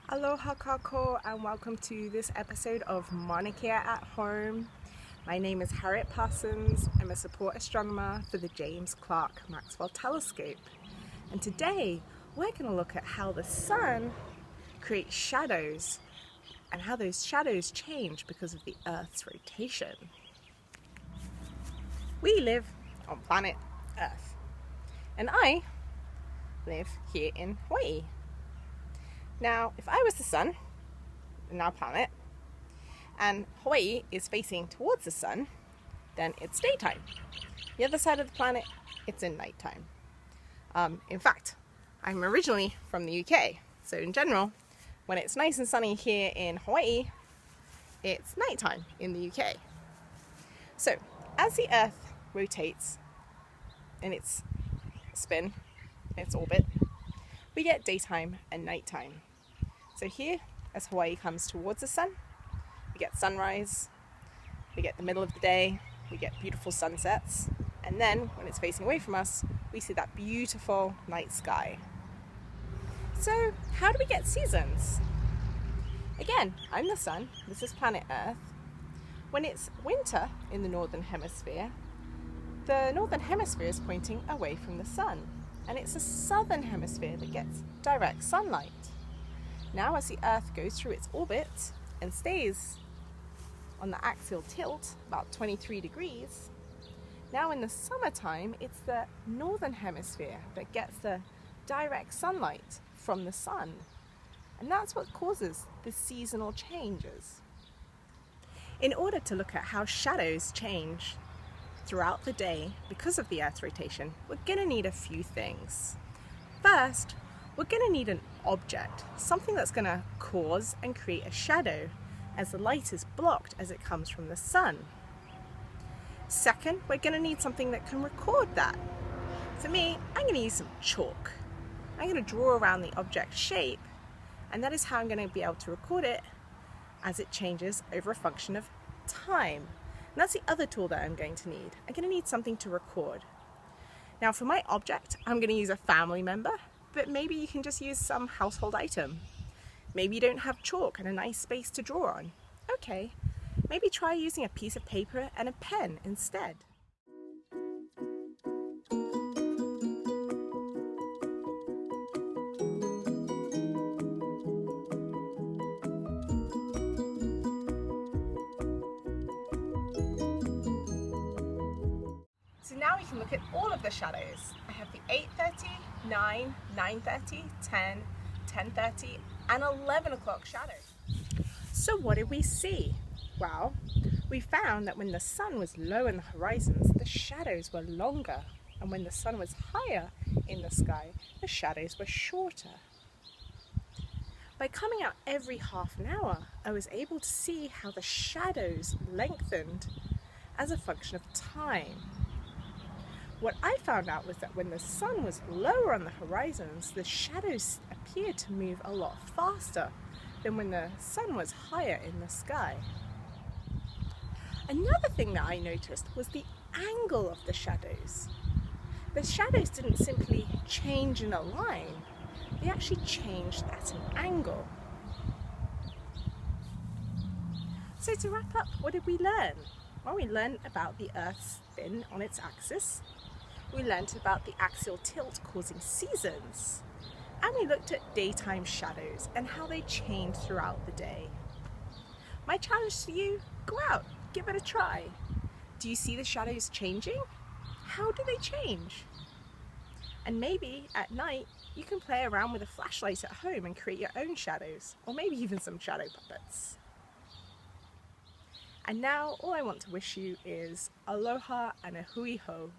Aloha kako and welcome to this episode of Mauna at Home. My name is Harriet Parsons. I'm a support astronomer for the James Clerk Maxwell Telescope. And today we're going to look at how the sun creates shadows and how those shadows change because of the Earth's rotation. We live on planet Earth and I live here in Hawaii. Now, if I was the sun in our planet and Hawaii is facing towards the sun, then it's daytime. The other side of the planet, it's in nighttime. In fact, I'm originally from the UK, so in general, when it's nice and sunny here in Hawaii, it's nighttime in the UK. So, as the Earth rotates in its spin, its orbit, we get daytime and nighttime. So here, as Hawaii comes towards the sun, we get sunrise, we get the middle of the day, we get beautiful sunsets, and then when it's facing away from us, we see that beautiful night sky. So how do we get seasons? Again, I'm the sun, this is planet Earth. When it's winter in the northern hemisphere is pointing away from the sun. And it's the southern hemisphere that gets direct sunlight. Now as the Earth goes through its orbit and stays on the axial tilt, about 23 degrees, now in the summertime it's the northern hemisphere that gets the direct sunlight from the sun. And that's what causes the seasonal changes. In order to look at how shadows change throughout the day because of the Earth's rotation, we're going to need a few things. First, we're going to need an object, something that's going to cause and create a shadow as the light is blocked as it comes from the sun. Second, we're going to need something that can record that. For me, I'm going to use some chalk. I'm going to draw around the object shape, and that is how I'm going to be able to record it as it changes over a function of time. And that's the other tool that I'm going to need. I'm going to need something to record. Now for my object, I'm going to use a family member, but maybe you can just use some household item. Maybe you don't have chalk and a nice space to draw on. Okay, maybe try using a piece of paper and a pen instead. So now we can look at all of the shadows. I have the 8:30, 9, 9:30, 10, 10:30 and 11 o'clock shadow. So what did we see? Well, we found that when the sun was low in the horizons, the shadows were longer. And when the sun was higher in the sky, the shadows were shorter. By coming out every half an hour, I was able to see how the shadows lengthened as a function of time. What I found out was that when the sun was lower on the horizons, the shadows appeared to move a lot faster than when the sun was higher in the sky. Another thing that I noticed was the angle of the shadows. The shadows didn't simply change in a line, they actually changed at an angle. So to wrap up, what did we learn? Well, we learned about the Earth's spin on its axis. We learned about the axial tilt causing seasons. And we looked at daytime shadows and how they change throughout the day. My challenge to you, go out, give it a try. Do you see the shadows changing? How do they change? And maybe at night you can play around with a flashlight at home and create your own shadows, or maybe even some shadow puppets. And now all I want to wish you is aloha and a hui hou.